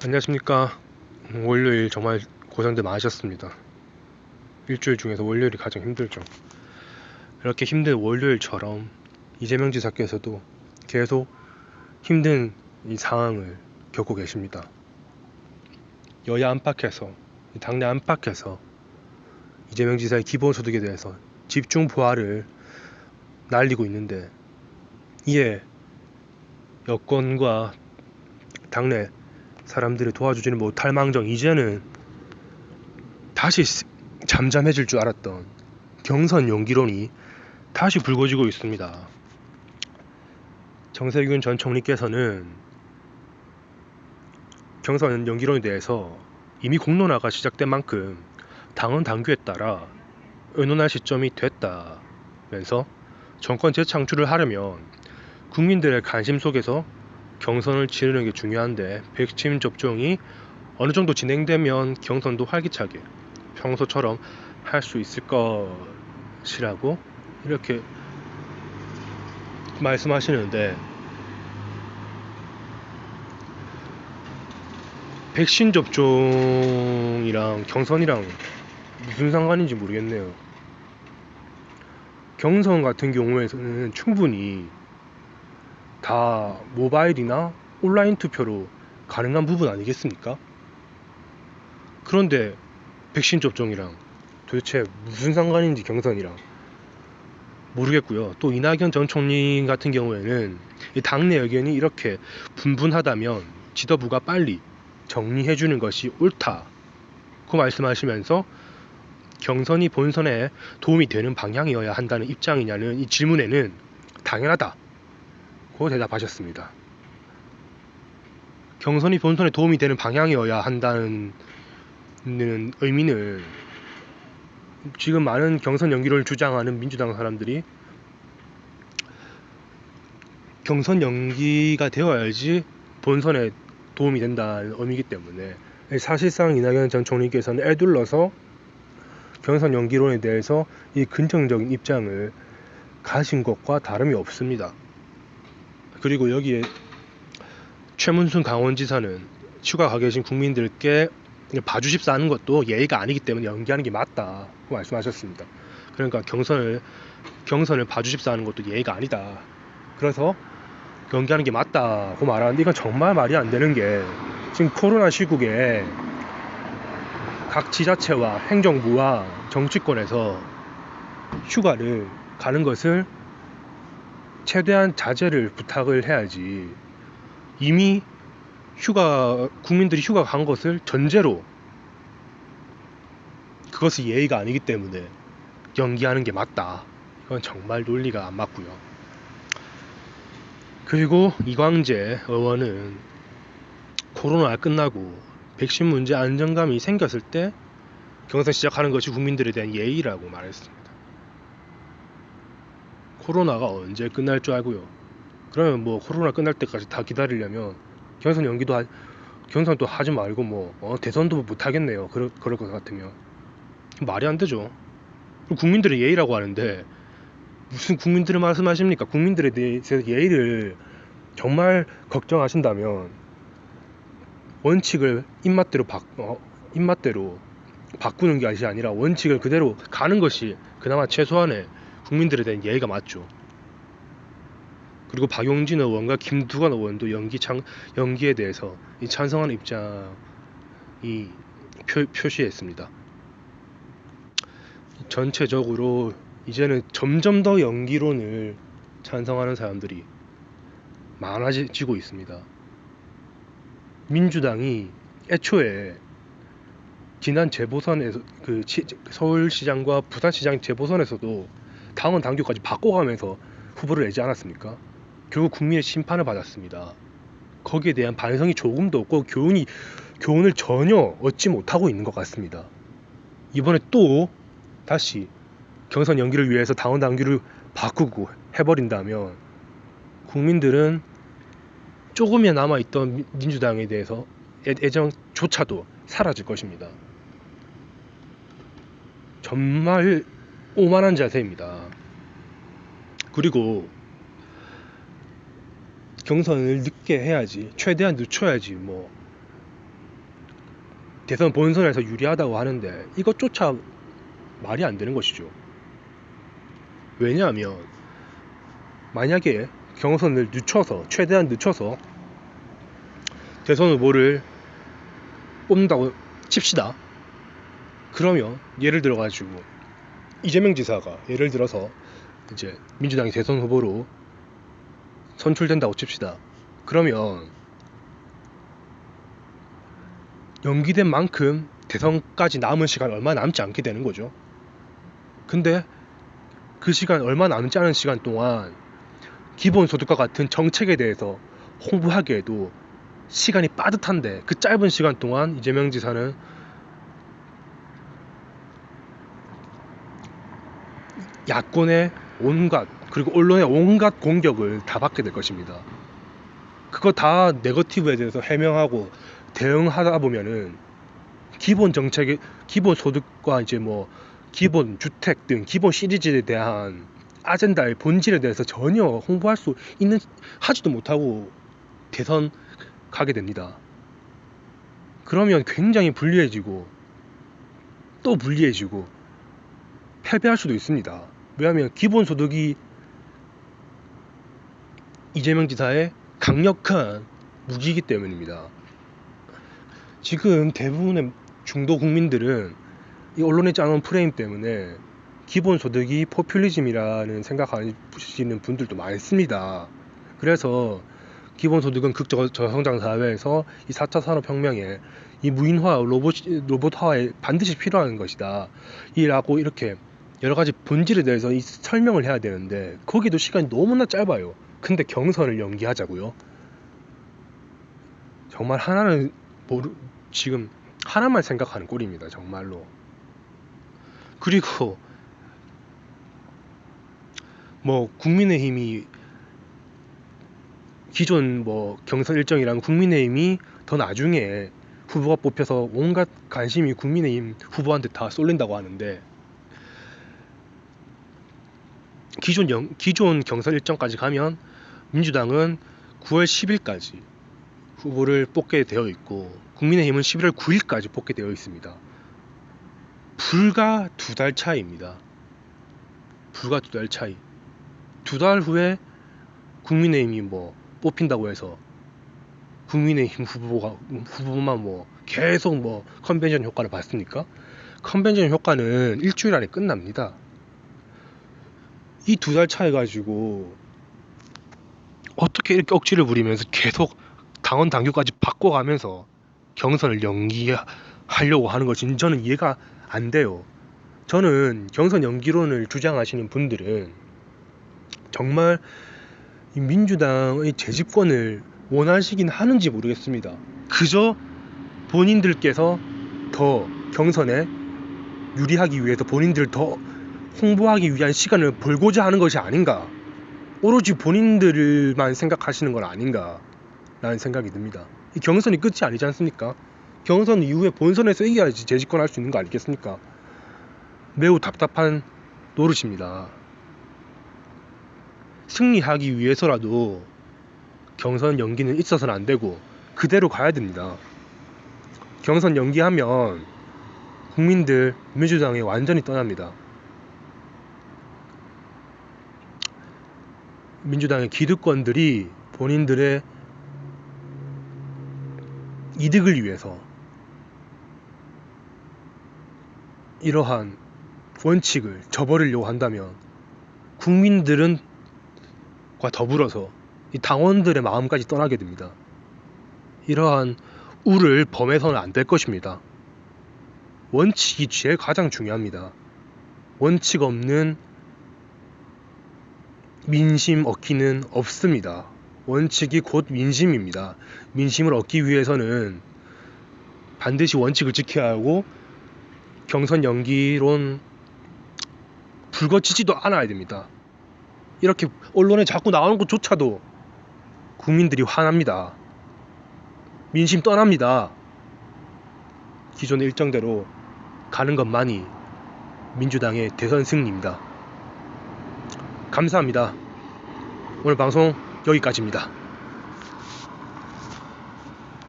안녕하십니까. 월요일 정말 고생들 많으셨습니다. 일주일 중에서 월요일이 가장 힘들죠. 이렇게 힘든 월요일처럼 이재명 지사께서도 계속 힘든 이 상황을 겪고 계십니다. 여야 안팎에서, 당내 안팎에서 이재명 지사의 기본소득에 대해서 집중 포화를 날리고 있는데, 이에 여권과 당내 사람들이 도와주지는 못할 망정 이제는 다시 잠잠해질 줄 알았던 경선 연기론이 다시 불거지고 있습니다. 정세균 전 총리께서는 경선 연기론에 대해서 이미 공론화가 시작된 만큼 당헌 당규에 따라 의논할 시점이 됐다면서 정권 재창출을 하려면 국민들의 관심 속에서 경선을 치르는 게 중요한데, 백신 접종이 어느 정도 진행되면 경선도 활기차게 평소처럼 할 수 있을 것이라고 이렇게 말씀하시는데, 백신 접종이랑 경선이랑 무슨 상관인지 모르겠네요. 경선 같은 경우에는 충분히 다 모바일이나 온라인 투표로 가능한 부분 아니겠습니까? 그런데 백신 접종이랑 도대체 무슨 상관인지 경선이랑 모르겠고요. 또 이낙연 전 총리 같은 경우에는 이 당내 의견이 이렇게 분분하다면 지도부가 빨리 정리해주는 것이 옳다고 말씀하시면서 경선이 본선에 도움이 되는 방향이어야 한다는 입장이냐는 이 질문에는 당연하다고 대답하셨습니다. 경선이 본선에 도움이 되는 방향이어야 한다는 의미는 지금 많은 경선 연기를 주장하는 민주당 사람들이 경선 연기가 되어야지 본선에 도움이 된다는 의미이기 때문에, 사실상 이낙연 전 총리께서는 애둘러서 경선 연기론에 대해서 이 긍정적인 입장을 가진 것과 다름이 없습니다. 그리고 여기에 최문순 강원지사는 휴가 가 계신 국민들께 봐주십사 하는 것도 예의가 아니기 때문에 연기하는 게 맞다고 말씀하셨습니다. 그러니까 경선을 봐주십사 하는 것도 예의가 아니다, 그래서 연기하는 게 맞다고 말하는데, 이건 정말 말이 안 되는 게, 지금 코로나 시국에 각 지자체와 행정부와 정치권에서 휴가를 가는 것을 최대한 자제를 부탁을 해야지, 이미 국민들이 휴가 간 것을 전제로 그것이 예의가 아니기 때문에 연기하는 게 맞다, 이건 정말 논리가 안 맞고요. 그리고 이광재 의원은 코로나가 끝나고 백신 문제 안정감이 생겼을 때 경선 시작하는 것이 국민들에 대한 예의라고 말했습니다. 코로나가 언제 끝날 줄 알고요. 그러면 뭐 코로나 끝날 때까지 다 기다리려면 경선도 하지 말고 대선도 못 하겠네요. 그럴 것 같으면 말이 안 되죠. 국민들의 예의라고 하는데 무슨 국민들을 말씀하십니까? 국민들에 대해서 예의를 정말 걱정하신다면 원칙을 입맛대로 바꾸는 것이 아니라 원칙을 그대로 가는 것이 그나마 최소한의 국민들에 대한 예의가 맞죠. 그리고 박용진 의원과 김두관 의원도 연기에 대해서 찬성하는 입장이 표시했습니다. 전체적으로 이제는 점점 더 연기론을 찬성하는 사람들이 많아지고 있습니다. 민주당이 애초에 지난 재보선에서 서울시장과 부산시장 재보선에서도 당원 당규까지 바꿔가면서 후보를 내지 않았습니까? 결국 국민의 심판을 받았습니다. 거기에 대한 반성이 조금도 없고 교훈을 전혀 얻지 못하고 있는 것 같습니다. 이번에 또 다시 경선 연기를 위해서 당원 당규를 바꾸고 해버린다면 국민들은 조금이나 남아있던 민주당에 대해서 애정조차도 사라질 것입니다. 정말 오만한 자세입니다. 그리고 경선을 늦게 해야지, 최대한 늦춰야지 대선 본선에서 유리하다고 하는데 이것조차 말이 안 되는 것이죠. 왜냐하면 만약에 경선을 늦춰서 최대한 늦춰서 대선 후보를 뽑는다고 칩시다. 그러면 예를 들어 가지고 이재명 지사가 예를 들어서 이제 민주당이 대선 후보로 선출된다고 칩시다. 그러면 연기된 만큼 대선까지 남은 시간 얼마 남지 않게 되는 거죠. 근데 그 시간 얼마 남지 않은 시간 동안 기본소득과 같은 정책에 대해서 홍보하기에도 시간이 빠듯한데 그 짧은 시간 동안 이재명 지사는 야권의 온갖 그리고 언론의 온갖 공격을 다 받게 될 것입니다. 그거 다 네거티브에 대해서 해명하고 대응하다 보면은 기본 정책의 기본 소득과 이제 뭐 기본 주택 등 기본 시리즈에 대한 아젠다의 본질에 대해서 전혀 홍보할 수 있는 하지도 못하고 대선 가게 됩니다. 그러면 굉장히 불리해지고 또 불리해지고 패배할 수도 있습니다. 왜냐하면 기본소득이 이재명 지사의 강력한 무기이기 때문입니다. 지금 대부분의 중도 국민들은 이 언론에 짜놓은 프레임 때문에 기본소득이 포퓰리즘이라는 생각하시는 분들도 많습니다. 그래서 기본소득은 극저성장 사회에서 이 4차 산업혁명에 이 무인화, 로봇화에 반드시 필요한 것이다. 이라고 이렇게 여러 가지 본질에 대해서 이 설명을 해야 되는데 거기도 시간이 너무나 짧아요. 근데 경선을 연기하자고요? 정말 하나는 지금 하나만 생각하는 꼴입니다. 정말로. 그리고 뭐 국민의힘이 기존 뭐 경선 일정이랑 국민의힘이 더 나중에 후보가 뽑혀서 온갖 관심이 국민의힘 후보한테 다 쏠린다고 하는데 기존 경선 일정까지 가면 민주당은 9월 10일까지 후보를 뽑게 되어 있고 국민의힘은 11월 9일까지 뽑게 되어 있습니다. 불과 2달 차이입니다. 불과 2달 차이. 2달 후에 국민의힘이 뭐 뽑힌다고 해서 국민의힘 후보만 뭐 계속 뭐 컨벤션 효과를 받습니까? 컨벤션 효과는 일주일 안에 끝납니다. 이 2달 차이 가지고 어떻게 이렇게 억지를 부리면서 계속 당원 당규까지 바꿔가면서 경선을 연기하려고 하는 것인지 저는 이해가 안 돼요. 저는 경선 연기론을 주장하시는 분들은 정말 이 민주당의 재집권을 원하시긴 하는지 모르겠습니다. 그저 본인들께서 더 경선에 유리하기 위해서 본인들 더 홍보하기 위한 시간을 벌고자 하는 것이 아닌가, 오로지 본인들만 생각하시는 건 아닌가 라는 생각이 듭니다. 이 경선이 끝이 아니지 않습니까? 경선 이후에 본선에서 이겨야지 재집권할 수 있는 거 아니겠습니까? 매우 답답한 노릇입니다. 승리하기 위해서라도 경선 연기는 있어서는 안 되고 그대로 가야 됩니다. 경선 연기하면 국민들 민주당에 완전히 떠납니다. 민주당의 기득권들이 본인들의 이득을 위해서 이러한 원칙을 저버리려고 한다면 국민들은 과 더불어서 이 당원들의 마음까지 떠나게 됩니다. 이러한 우를 범해서는 안 될 것입니다. 원칙이 제일 가장 중요합니다. 원칙 없는 민심 얻기는 없습니다. 원칙이 곧 민심입니다. 민심을 얻기 위해서는 반드시 원칙을 지켜야 하고 경선 연기론 불거지지도 않아야 됩니다. 이렇게 언론에 자꾸 나오는 것조차도 국민들이 화납니다. 민심 떠납니다. 기존의 일정대로 가는 것만이 민주당의 대선 승리입니다. 감사합니다. 오늘 방송 여기까지입니다.